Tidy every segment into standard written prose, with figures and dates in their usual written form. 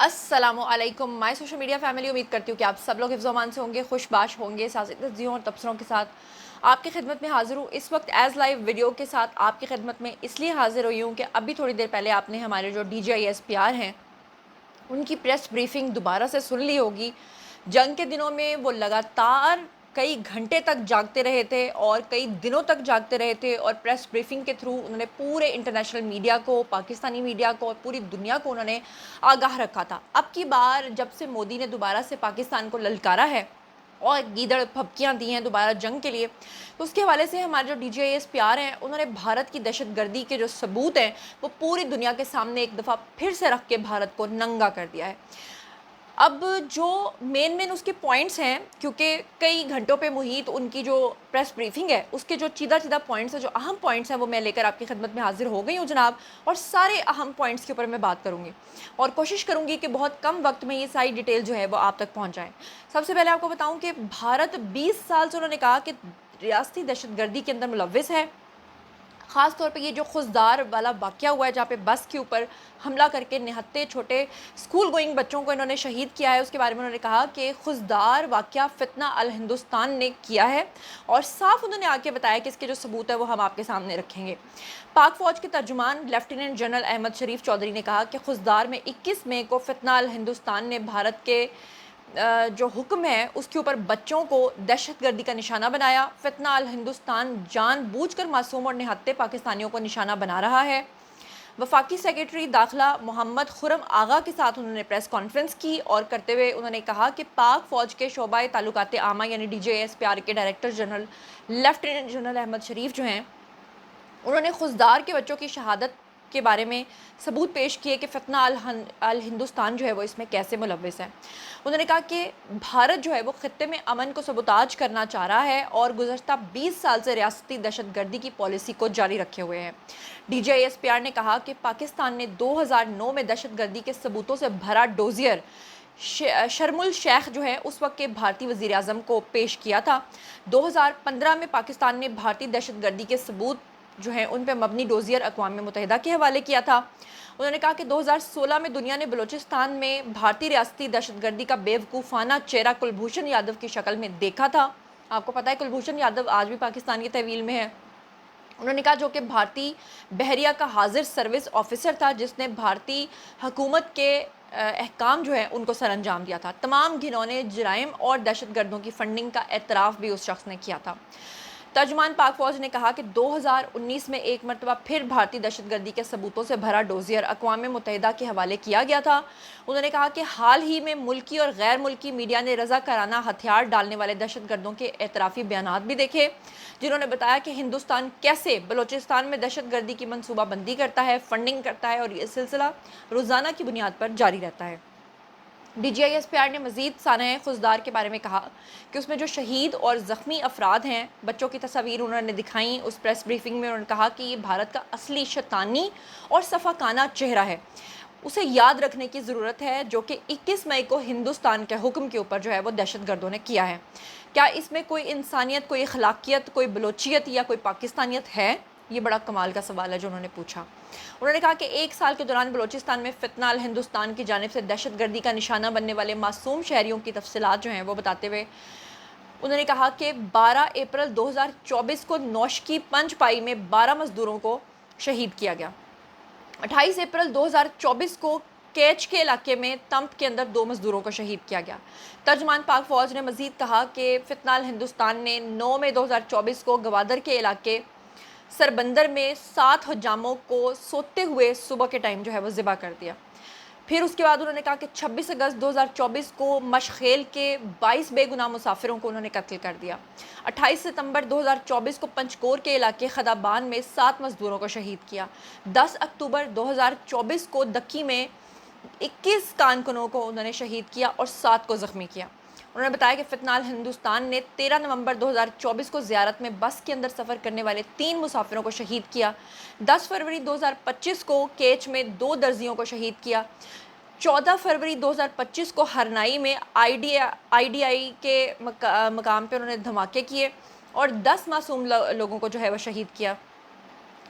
अस्सलाम वालेकुम my social media family. उम्मीद करती हूँ कि आप सब लोग हिफ्ज़ अमान से होंगे, खुशबाश होंगे। साजियों और तबसरों के साथ आपकी खिदमत में हाज़िर हूँ इस वक्त एज़ लाइव वीडियो के साथ। आपकी खिदमत में इसलिए हाज़िर हुई हूँ कि अभी थोड़ी देर पहले आपने हमारे जो DGISPR हैं उनकी प्रेस ब्रीफिंग दोबारा से सुन ली होगी। जंग के दिनों में वो लगातार कई घंटे तक जागते रहे थे और कई दिनों तक जागते रहे थे और प्रेस ब्रीफिंग के थ्रू उन्होंने पूरे इंटरनेशनल मीडिया को, पाकिस्तानी मीडिया को और पूरी दुनिया को उन्होंने आगाह रखा था। अब की बार जब से मोदी ने दोबारा से पाकिस्तान को ललकारा है और गीदड़ फबकियाँ दी हैं दोबारा जंग के लिए, तो उसके हवाले से हमारे जो DGISPR हैं उन्होंने भारत की दहशतगर्दी के जो सबूत हैं वो पूरी दुनिया के सामने एक दफ़ा फिर से रख के भारत को नंगा कर दिया है। अब जो मेन उसके पॉइंट्स हैं, क्योंकि कई घंटों पे मुहित उनकी जो प्रेस ब्रीफिंग है उसके जो चीदा पॉइंट्स हैं, जो अहम पॉइंट्स हैं, वो मैं लेकर आपकी खिदमत में हाजिर हो गई हूँ जनाब। और सारे अहम पॉइंट्स के ऊपर मैं बात करूँगी और कोशिश करूँगी कि बहुत कम वक्त में ये सारी डिटेल जो है वो आप तक पहुँच जाए। सबसे पहले आपको बताऊँ कि भारत 20 साल से उन्होंने कहा कि रियासती दहशतगर्दी के अंदर मुलव्विस है। ख़ास तौर पे ये जो खुशदार वाला वाक़या हुआ है जहाँ पे बस के ऊपर हमला करके निहत्ते छोटे स्कूल गोइंग बच्चों को इन्होंने शहीद किया है, उसके बारे में उन्होंने कहा कि खुशदार वाक़या फितना अल हिंदुस्तान ने किया है और साफ उन्होंने आके बताया कि इसके जो सबूत है वो हम आपके सामने रखेंगे। पाक फ़ौज के तर्जुमान लेफ्टिनेंट जनरल अहमद शरीफ चौधरी ने कहा कि खुशदार में 21 मई को फितना अल हिंदुस्तान ने भारत के जो हुक्म है उसके ऊपर बच्चों को दहशतगर्दी का निशाना बनाया। फितना अल हिंदुस्तान जानबूझकर मासूम और निहत्ते पाकिस्तानियों को निशाना बना रहा है। वफाकी सेक्रेटरी दाखिला मोहम्मद खुरम आगा के साथ उन्होंने प्रेस कॉन्फ्रेंस की और करते हुए उन्होंने कहा कि पाक फ़ौज के शोबाए ताल्लुकात आमा यानी DGISPR के director general lieutenant general Ahmed Sharif जो हैं उन्होंने खुशदार के बच्चों की शहादत के बारे में सबूत पेश किए कि फितना अल हिंदुस्तान जो है वो इसमें कैसे मुलव्विस है। उन्होंने कहा कि भारत जो है वो खत्ते में अमन को सबूताज करना चाह रहा है और गुज़श्ता 20 साल से रियासती दहशतगर्दी की पॉलिसी को जारी रखे हुए है। DGISPR ने कहा कि पाकिस्तान ने 2009 में दहशतगर्दी के सबूतों से भरा डोजियर शर्मुल शेख जो है उस वक्त के भारतीय वज़ीर आज़म को पेश किया था। 2015 में पाकिस्तान ने भारतीय दहशतगर्दी के सबूत जो है उन पर मबनी डोजियर अक़वाम मुत्तहिदा के हवाले किया था। उन्होंने कहा कि 2016 में दुनिया ने बलूचिस्तान में भारतीय रियासती दहशतगर्दी का बेवकूफ़ाना चेहरा कुलभूषण यादव की शक्ल में देखा था। आपको पता है कुलभूषण यादव आज भी पाकिस्तान की तहवील में है। उन्होंने कहा जो कि भारतीय बहरिया का हाजिर सर्विस ऑफिसर था जिसने भारतीय हुकूमत के अहकाम जो है उनको सर अंजाम दिया था। तमाम घिनौने जराइम और दहशतगर्दों की फंडिंग का एतराफ़ भी उस शख्स ने किया था। तर्जुमान पाक फ़ौज ने कहा कि 2019 में एक मरतबा फिर भारतीय दहशतगर्दी के सबूतों से भरा डोजियर अक़वाम मुत्तहिदा के हवाले किया गया था। उन्होंने कहा कि हाल ही में मुल्की और गैर मुल्की मीडिया ने रज़ाकाराना हथियार डालने वाले दहशतगर्दों के एतराफ़ी बयानात भी देखे, जिन्होंने बताया कि हिंदुस्तान कैसे बलूचिस्तान में दहशतगर्दी की मनसूबाबंदी करता है, फंडिंग करता है और ये सिलसिला रोज़ाना की बुनियाद पर जारी रहता है। DGISPR ने मज़ीद सानए खुशदार के बारे में कहा कि उसमें जो शहीद और ज़ख्मी अफराद हैं बच्चों की तस्वीर उन्होंने दिखाई उस प्रेस ब्रीफिंग में। उन्होंने कहा कि ये भारत का असली शैतानी और सफ़ाकाना चेहरा है, उसे याद रखने की ज़रूरत है, जो कि 21 मई को हिंदुस्तान के हुक्म के ऊपर जो है वो दहशतगर्दों ने किया है। क्या इसमें कोई इंसानियत, कोई अखलाकियत, कोई बलोचियत या कोई पाकिस्तानियत है? ये बड़ा कमाल का सवाल है जो उन्होंने पूछा। उन्होंने कहा कि एक साल के दौरान बलूचिस्तान में फितना अल हिंदुस्तान की जानिब से दहशतगर्दी का निशाना बनने वाले मासूम शहरियों की तफसीलात जो हैं वो बताते हुए उन्होंने कहा कि 12 अप्रैल 2024 को नौशकी पंजपाई में 12 मजदूरों को शहीद किया गया। 28 अप्रैल 2024 को कैच के इलाके में तंप के अंदर 2 मजदूरों को शहीद किया गया। तर्जुमान पाक फ़ौज ने मज़ीद कहा कि फितना अल हिंदुस्तान ने 9 मई 2024 को गवादर के इलाके सरबंदर में 7 हजामों को सोते हुए सुबह के टाइम जो है वो ज़िबा कर दिया। फिर उसके बाद उन्होंने कहा कि 26 अगस्त 2024 को मशखेल के 22 बेगुनाह मुसाफिरों को उन्होंने कत्ल कर दिया। 28 सितंबर 2024 को पंचकोर के इलाके खदाबान में 7 मजदूरों को शहीद किया। 10 अक्टूबर 2024 को दक्की में 21 कारकुनों को उन्होंने शहीद किया और 7 को ज़ख्मी किया। उन्होंने बताया कि फितना अल हिंदुस्तान ने 13 नवंबर 2024 को ज़ियारत में बस के अंदर सफ़र करने वाले 3 मुसाफिरों को शहीद किया। 10 फरवरी 2025 को केच में 2 दर्जियों को शहीद किया। 14 फरवरी 2025 को हरनाई में IDI के मकाम पर उन्होंने धमाके किए और 10 मासूम लोगों को जो है वह शहीद किया।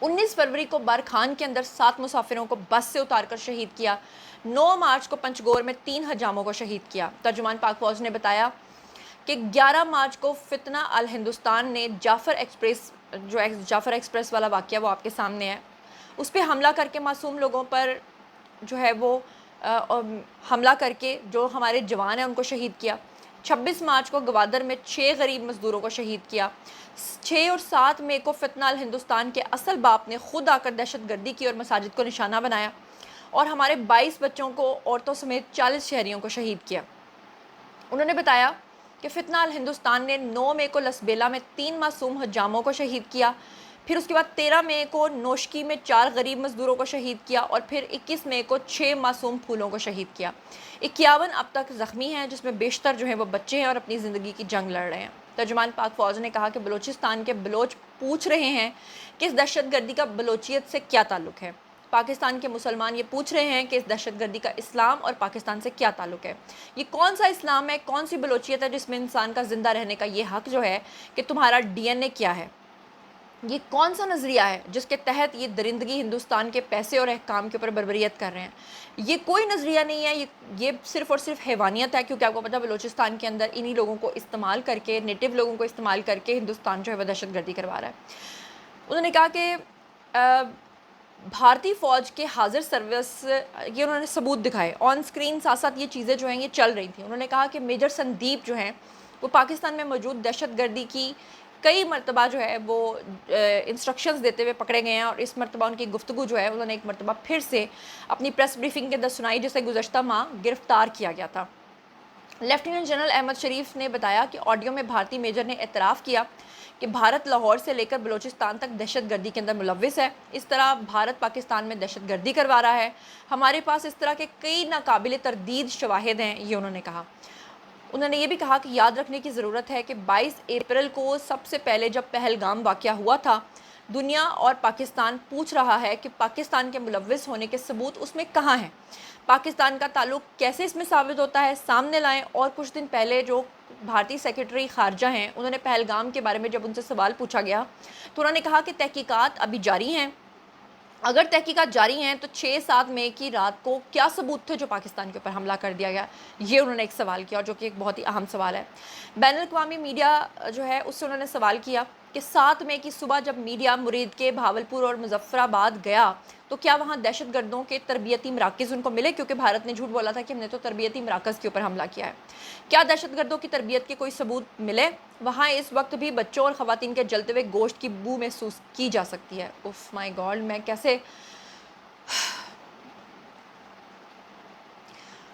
19 फरवरी को बरखान के अंदर 7 मुसाफिरों को बस से उतारकर शहीद किया। 9 मार्च को पंचगोर में 3 हजामों को शहीद किया। तर्जुमान पाक फौज ने बताया कि 11 मार्च को फितना अल हिंदुस्तान ने जाफ़र एक्सप्रेस वाला वाक़या वो आपके सामने है, उस पर हमला करके मासूम लोगों पर जो है वो हमला करके जो हमारे जवान हैं उनको शहीद किया। 26 मार्च को गवादर में 6 गरीब मज़दूरों को शहीद किया। 6 और 7 मई को फितना अल हिंदुस्तान के असल बाप ने खुद आकर दहशतगर्दी की और मसाजिद को निशाना बनाया और हमारे 22 बच्चों को, औरतों समेत 40 शहरियों को शहीद किया। उन्होंने बताया कि फितना अल हिंदुस्तान ने 9 मई को लसबेला में 3 मासूम हजामों को शहीद किया, फिर उसके बाद 13 मई को नोशकी में 4 गरीब मज़दूरों को शहीद किया और फिर 21 मई को 6 मासूम फूलों को शहीद किया। 51 अब तक ज़ख्मी हैं, जिसमें बेशतर जो हैं वो बच्चे हैं और अपनी ज़िंदगी की जंग लड़ रहे हैं। तर्जुमान पाक फ़ौज ने कहा कि बलूचिस्तान के बलोच पूछ रहे हैं कि इस दहशतगर्दी का बलोचियत से क्या ताल्लुक़ है। पाकिस्तान के मुसलमान ये पूछ रहे हैं कि इस दहशतगर्दी का इस्लाम और पाकिस्तान से क्या ताल्लुक़ है। ये कौन सा इस्लाम है, कौन सी बलोचियत है जिसमें इंसान का ज़िंदा रहने का ये हक़ जो है कि तुम्हारा DNA क्या है। ये कौन सा नज़रिया है जिसके तहत ये दरिंदगी हिंदुस्तान के पैसे और अहकाम के ऊपर बर्बरियत कर रहे हैं। ये कोई नज़रिया नहीं है, ये सिर्फ़ और सिर्फ हैवानियत है, क्योंकि आपको पता है बलूचिस्तान के अंदर इन्हीं लोगों को इस्तेमाल करके, नेटिव लोगों को इस्तेमाल करके हिंदुस्तान जो है वह दहशतगर्दी करवा रहा है। उन्होंने कहा कि भारतीय फ़ौज के हाजिर सर्विस, ये उन्होंने सबूत दिखाए ऑन स्क्रीन, साथ साथ ये चीज़ें जो हैं ये चल रही थी। उन्होंने कहा कि मेजर संदीप जो हैं वो पाकिस्तान में मौजूद दहशतगर्दी की कई मरतबा जो है वो इंस्ट्रक्शंस देते हुए पकड़े गए हैं और इस मरतबा उनकी गुफ्तगू जो है उन्होंने एक मरतबा फिर से अपनी प्रेस ब्रीफिंग के अंदर सुनाई, जिसे गुज़श्ता माह गिरफ़्तार किया गया था। लेफ्टिनेंट जनरल अहमद शरीफ ने बताया कि ऑडियो में भारतीय मेजर ने एतराफ़ किया कि भारत लाहौर से लेकर बलूचिस्तान तक दहशतगर्दी के अंदर मुलव्विस है। इस तरह भारत पाकिस्तान में दहशतगर्दी करवा रहा है। हमारे पास इस तरह के कई नाकाबिल तरदीद शवाहिद हैं, ये उन्होंने कहा। उन्होंने ये भी कहा कि याद रखने की ज़रूरत है कि 22 अप्रैल को सबसे पहले जब पहलगाम वाक़या हुआ था, दुनिया और पाकिस्तान पूछ रहा है कि पाकिस्तान के मुलव्विस होने के सबूत उसमें कहाँ हैं, पाकिस्तान का ताल्लुक़ कैसे इसमें साबित होता है, सामने लाएं। और कुछ दिन पहले जो भारतीय सेक्रेटरी ख़ारजा हैं, उन्होंने पहलगाम के बारे में जब उनसे सवाल पूछा गया तो उन्होंने कहा कि तहकीकात अभी जारी हैं। अगर तहकीकात जारी हैं तो 6-7 मई की रात को क्या सबूत थे जो पाकिस्तान के ऊपर हमला कर दिया गया, ये उन्होंने एक सवाल किया, जो कि एक बहुत ही अहम सवाल है। बैनुल-अक़वामी मीडिया जो है उससे उन्होंने सवाल किया कि 7 मई की सुबह जब मीडिया मुरीद के भावलपुर और मुजफ्फराबाद गया तो क्या वहाँ दहशतगर्दों के तरबियती मराकज़ उनको मिले, क्योंकि भारत ने झूठ बोला था कि हमने तो तरबियती मराकज़ के ऊपर हमला किया है। क्या दहशतगर्दों की तरबियत के कोई सबूत मिले? वहाँ इस वक्त भी बच्चों और ख़वातीन के जलते हुए गोश्त की बू महसूस की जा सकती है। उफ माय गॉड, मैं कैसे।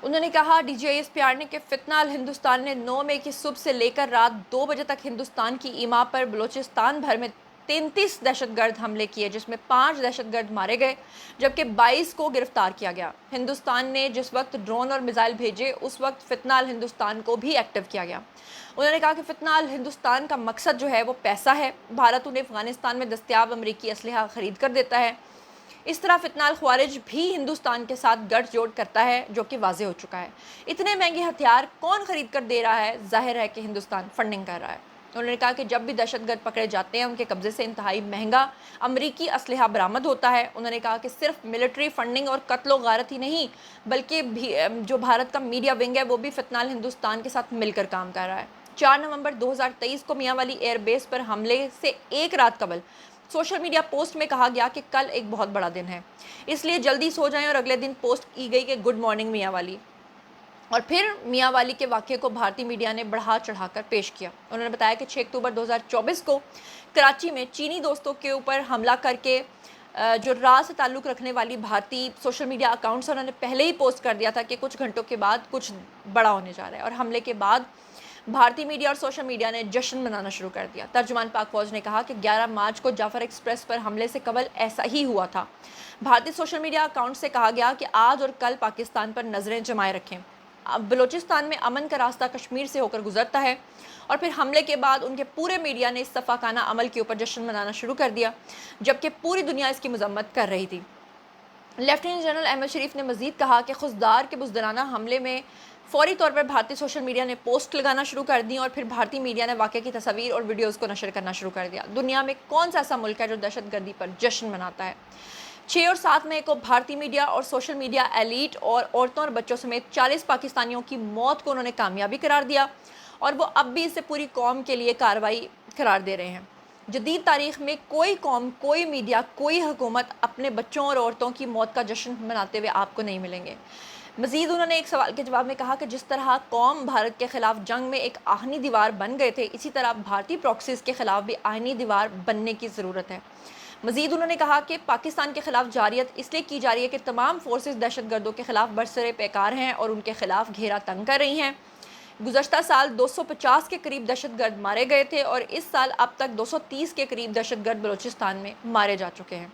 उन्होंने कहा DGISPR ने कि फितना अल हिंदुस्तान ने 9 मई की सुबह से लेकर रात 2 बजे तक हिंदुस्तान की ईमा पर बलूचिस्तान भर में 33 दहशतगर्द हमले किए, जिसमें 5 दहशतगर्द मारे गए जबकि 22 को गिरफ्तार किया गया। हिंदुस्तान ने जिस वक्त ड्रोन और मिसाइल भेजे उस वक्त फितना अल हिंदुस्तान को भी एक्टिव किया गया। उन्होंने कहा कि फितना अल हिंदुस्तान का मकसद जो है वो पैसा है। भारत उन्हें अफ़गानिस्तान में दस्तयाब अमरीकी असलहा ख़रीद कर देता है। इस तरह फितना अल ख्वारिज भी हिंदुस्तान के साथ गठजोड़ करता है, जो कि वाज़ेह हो चुका है। इतने महंगे हथियार कौन ख़रीद कर दे रहा है? ज़ाहिर है कि हिंदुस्तान फंडिंग कर रहा है। उन्होंने कहा कि जब भी दहशतगर्द पकड़े जाते हैं उनके कब्ज़े से इंतहाई महंगा अमरीकी असलहा बरामद होता है। उन्होंने कहा कि सिर्फ मिलिट्री फंडिंग और कत्ल व गारत ही नहीं, बल्कि भी जो भारत का मीडिया विंग है वो भी फितना अल हिंदुस्तान के साथ मिलकर काम कर रहा है। 4 नवंबर 2023 को मियांवाली एयरबेस पर हमले से एक रात कबल सोशल मीडिया पोस्ट में कहा गया कि कल एक बहुत बड़ा दिन है, इसलिए जल्दी सो जाएं, और अगले दिन पोस्ट की गई कि गुड मॉर्निंग मियांवाली। और फिर मियांवाली के वाक़े को भारतीय मीडिया ने बढ़ा चढ़ाकर पेश किया। उन्होंने बताया कि 6 अक्टूबर 2024 को कराची में चीनी दोस्तों के ऊपर हमला करके जो राज से ताल्लुक़ रखने वाली भारतीय सोशल मीडिया अकाउंट्स, उन्होंने पहले ही पोस्ट कर दिया था कि कुछ घंटों के बाद कुछ बड़ा होने जा रहा है। और हमले के बाद भारतीय मीडिया और सोशल मीडिया ने जश्न मनाना शुरू कर दिया। तर्जुमान पाक फ़ौज ने कहा कि 11 मार्च को जाफ़र एक्सप्रेस पर हमले से कबल ऐसा ही हुआ था। भारतीय सोशल मीडिया अकाउंट से कहा गया कि आज और कल पाकिस्तान पर नज़रें जमाए रखें। अब बलूचिस्तान में अमन का रास्ता कश्मीर से होकर गुजरता है। और फिर हमले के बाद उनके पूरे मीडिया ने इस सफ़ाकाना अमल के ऊपर जश्न मनाना शुरू कर दिया, जबकि पूरी दुनिया इसकी मजम्मत कर रही थी। लेफ्टिनेंट जनरल अहमद शरीफ ने मज़ीद कहा कि खुशदार के बुज़दिलाना हमले में फ़ौरी तौर पर भारतीय सोशल मीडिया ने पोस्ट लगाना शुरू कर दी और फिर भारतीय मीडिया ने वाक़े की तस्वीर और वीडियोज़ को नशर करना शुरू कर दिया। दुनिया में कौन सा ऐसा मुल्क है जो दहशतगर्दी पर जश्न मनाता है? 6 और 7 मई को भारतीय मीडिया और सोशल मीडिया एलीट और औरतों और बच्चों समेत 40 पाकिस्तानियों की मौत को उन्होंने कामयाबी करार दिया और वो अब भी इसे पूरी कौम के लिए कार्रवाई करार दे रहे हैं। जदीद तारीख में कोई कौम, कोई मीडिया, कोई हुकूमत अपने बच्चों और औरतों की मौत का जश्न मनाते हुए आपको नहीं मिलेंगे। मज़ीद उन्होंने एक सवाल के जवाब में कहा कि जिस तरह कौम भारत के ख़िलाफ़ जंग में एक आहनी दीवार बन गए थे, इसी तरह भारतीय प्रॉक्सीज़ के ख़िलाफ़ भी आहनी दीवार बनने की ज़रूरत है। मज़ीद उन्होंने कहा कि पाकिस्तान के ख़िलाफ़ जारियत इसलिए की जा रही है कि तमाम फोर्सेस दहशतगर्दों के ख़िलाफ़ बरसरे पैकार हैं और उनके ख़िलाफ़ घेरा तंग कर रही हैं। गुज़श्ता साल 250 के करीब दहशतगर्द मारे गए थे और इस साल अब तक 230 के करीब दहशतगर्द बलूचिस्तान में मारे जा चुके हैं।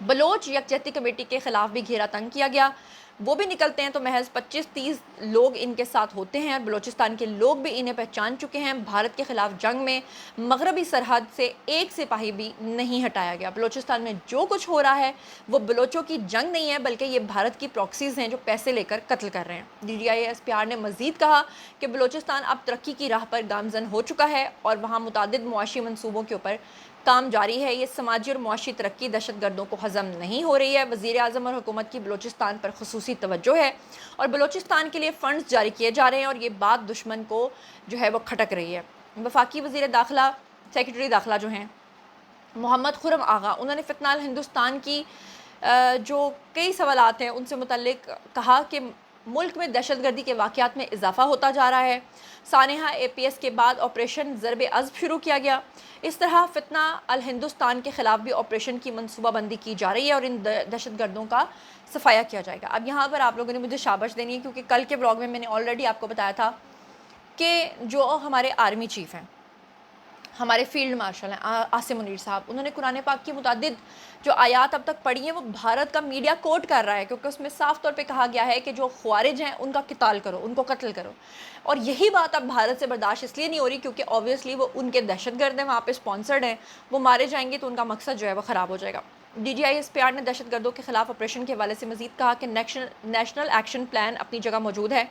बलोच यकजहती कमेटी के ख़िलाफ़ भी घेरा तंग किया गया। वो भी निकलते हैं तो महज 25-30 लोग इनके साथ होते हैं और बलूचिस्तान के लोग भी इन्हें पहचान चुके हैं। भारत के ख़िलाफ़ जंग में मगरबी सरहद से एक सिपाही भी नहीं हटाया गया। बलूचिस्तान में जो कुछ हो रहा है वो बलोचों की जंग नहीं है, बल्कि ये भारत की प्रॉक्सीज़ हैं जो पैसे लेकर कत्ल कर रहे हैं। DGISPR ने मज़ीद कहा कि बलूचिस्तान अब तरक्की की राह पर गामज़न हो चुका है और वहाँ मुतादिद मुआशी मनसूबों के ऊपर काम जारी है। ये समाजी और मुआशी तरक्की दहशतगर्दों को हज़म नहीं हो रही है। वज़ीर आज़म और हुकूमत की बलूचिस्तान पर खुसूसी तवज्जो है और बलूचिस्तान के लिए फ़ंड्स जारी किए जा रहे हैं और ये बात दुश्मन को जो है वो खटक रही है। वफाकी वज़ीर दाखिला, सेक्रेटरी दाखिला जो हैं मोहम्मद खुरम आगा, उन्होंने फ़ितनाल हिंदुस्तान की जो कई सवालात हैं उनसे मुतल्लिक कहा कि मुल्क में दहशतगर्दी के वाक़यात में इजाफ़ा होता जा रहा है। सानेहा APS के बाद ऑपरेशन ज़रब-ए-अज़्ब शुरू किया गया। इस तरह फितना अल हिंदुस्तान के ख़िलाफ़ भी ऑपरेशन की मनसूबाबंदी की जा रही है और इन दहशतगर्दों का सफाया किया जाएगा। अब यहाँ पर आप लोगों ने मुझे शाबाश देनी है क्योंकि कल के ब्लॉग में मैंने ऑलरेडी आपको बताया था कि जो हमारे आर्मी चीफ़ हैं, हमारे फील्ड मार्शल हैं आसिम मुनीर साहब, उन्होंने कुरान पाक की मुतादिद जो आयात अब तक पढ़ी हैं वो भारत का मीडिया कोट कर रहा है क्योंकि उसमें साफ़ तौर पे कहा गया है कि जो ख्वारिज हैं उनका क़िताल करो, उनको कत्ल करो। और यही बात अब भारत से बर्दाश्त इसलिए नहीं हो रही क्योंकि ऑब्वियसली वो उनके दहशतगर्द हैं, वहाँ पे स्पॉन्सर्ड हैं, वो मारे जाएंगे तो उनका मकसद जो है वो ख़राब हो जाएगा। DGISPR ने दहशतगर्दों के ख़िलाफ़ ऑपरेशन के हवाले से मज़ीद कहा कि नेशनल एक्शन प्लान अपनी जगह मौजूद है,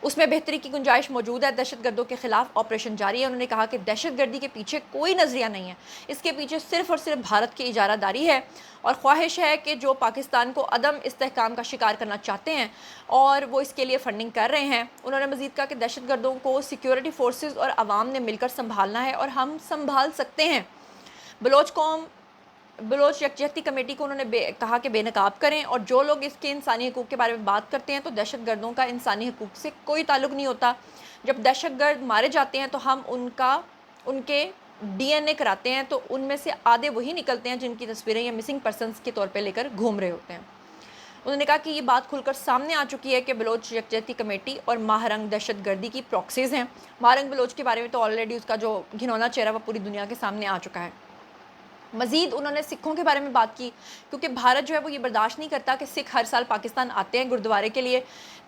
उसमें बेहतरी की गुंजाइश मौजूद है। दहशतगर्दों के ख़िलाफ़ ऑपरेशन जारी है। उन्होंने कहा कि दहशतगर्दी के पीछे कोई नज़रिया नहीं है, इसके पीछे सिर्फ़ और सिर्फ भारत की इजारादारी है और ख्वाहिश है कि जो पाकिस्तान को अदम इस्तेहकाम का शिकार करना चाहते हैं और वो इसके लिए फ़ंडिंग कर रहे हैं। उन्होंने मज़ीद कहा कि दहशतगर्दों को सिक्योरिटी फोर्सेस और आवाम ने मिलकर संभालना है और हम संभाल सकते हैं। बलोच यकजहती कमेटी को उन्होंने कहा कि बेनकाब करें और जो लोग इसके इंसानी हकूक़ के बारे में बात करते हैं तो दहशतगर्दों का इंसानी हकूक़ से कोई ताल्लुक़ नहीं होता। जब दहशतगर्द मारे जाते हैं तो हम उनके DNA कराते हैं तो उनमें से आधे वही निकलते हैं जिनकी तस्वीरें या मिसिंग पर्सनस के तौर पे लेकर घूम रहे होते हैं। उन्होंने कहा कि ये बात खुलकर सामने आ चुकी है कि बलोच यकजहती कमेटी और महारंग दहशतगर्दी की प्रॉक्सीज़ हैं। महारंग बलोच के बारे में तो ऑलरेडी उसका जो घिनौना चेहरा वो पूरी दुनिया के सामने आ चुका है। मज़ीद उन्होंने सिखों के बारे में बात की क्योंकि भारत जो है वो ये बर्दाश्त नहीं करता कि सिख हर साल पाकिस्तान आते हैं गुरुद्वारे के लिए।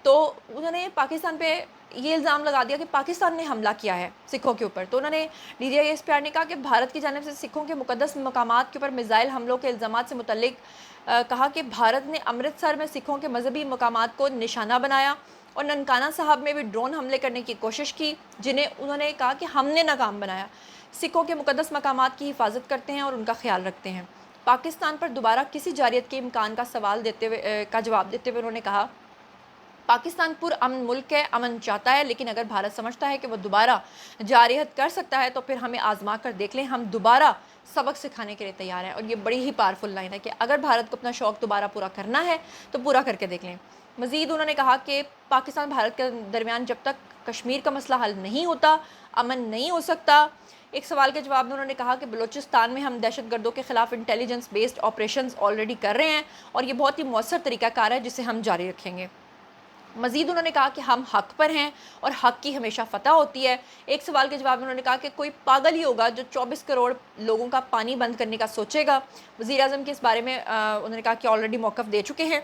तो उन्होंने पाकिस्तान पे ये इल्ज़ाम लगा दिया कि पाकिस्तान ने हमला किया है सिखों के ऊपर। तो उन्होंने DGISPR ने कहा कि भारत की जानिब से सिखों के मुक़द्दस मकामात के ऊपर मिज़ाइल हमलों के इल्ज़ामात से मुतल्लिक कहा कि भारत ने अमृतसर में सिखों के मजहबी मकामात को निशाना बनाया और ननकाना साहब में भी ड्रोन हमले करने की कोशिश की, जिन्हें उन्होंने कहा कि हमने नाकाम बनाया। सिखों के मुक़द्दस मकामात की हिफाजत करते हैं और उनका ख्याल रखते हैं। पाकिस्तान पर दोबारा किसी जारियत के इम्कान का जवाब देते हुए उन्होंने कहा, पाकिस्तान पुरअमन मुल्क है, अमन चाहता है, लेकिन अगर भारत समझता है कि वो दोबारा जारियत कर सकता है तो फिर हमें आजमा कर देख लें, हम दोबारा सबक सिखाने के लिए तैयार हैं। और ये बड़ी ही पावरफुल लाइन है कि अगर भारत को अपना शौक़ दोबारा पूरा करना है तो पूरा करके देख लें। मज़ीद उन्होंने कहा कि पाकिस्तान भारत के दरमियान जब तक कश्मीर का मसला हल नहीं होता अमन नहीं हो सकता। एक सवाल के जवाब में उन्होंने कहा कि बलूचिस्तान में हम दहशतगर्दों के ख़िलाफ़ इंटेलिजेंस बेस्ड ऑपरेशंस ऑलरेडी कर रहे हैं और ये बहुत ही मौसर तरीक़ाकार है जिसे हम जारी रखेंगे। मज़ीद उन्होंने कहा कि हम हक़ पर हैं और हक़ की हमेशा फ़तह होती है। एक सवाल के जवाब में उन्होंने कहा कि कोई पागल ही होगा जो 24 करोड़ लोगों का पानी बंद करने का सोचेगा। वज़ीर आज़म के इस बारे में उन्होंने कहा कि ऑलरेडी मौक़िफ़ दे चुके हैं।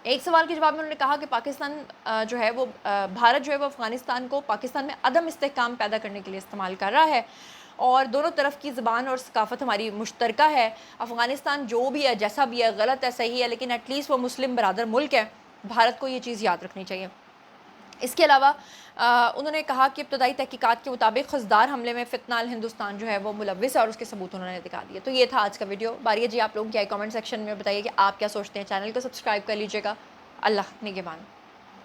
एक सवाल के जवाब में उन्होंने कहा कि पाकिस्तान जो है वो भारत जो है वो अफ़गानिस्तान को पाकिस्तान में अदम इस्तेहकाम पैदा करने के लिए इस्तेमाल कर रहा है और दोनों तरफ की ज़बान और सकाफ़त हमारी मुश्तरका है। अफ़गानिस्तान जो भी है, जैसा भी है, गलत है, सही है, लेकिन एटलीस्ट वो मुस्लिम बरादर मुल्क है। भारत को ये चीज़ याद रखनी चाहिए। اس کے علاوہ انہوں نے کہا کہ ابتدائی تحقیقات کے مطابق خزدار حملے میں فتنہ الہندوستان جو ہے وہ ملوث ہے اور اس کے ثبوت انہوں نے دکھا دیے. تو یہ تھا آج کا ویڈیو. باری ہے جی آپ لوگوں کی آئی کامنٹ سیکشن میں بتائیے کہ آپ کیا سوچتے ہیں. چینل کو سبسکرائب کر لیجیے گا. اللہ نگہبان.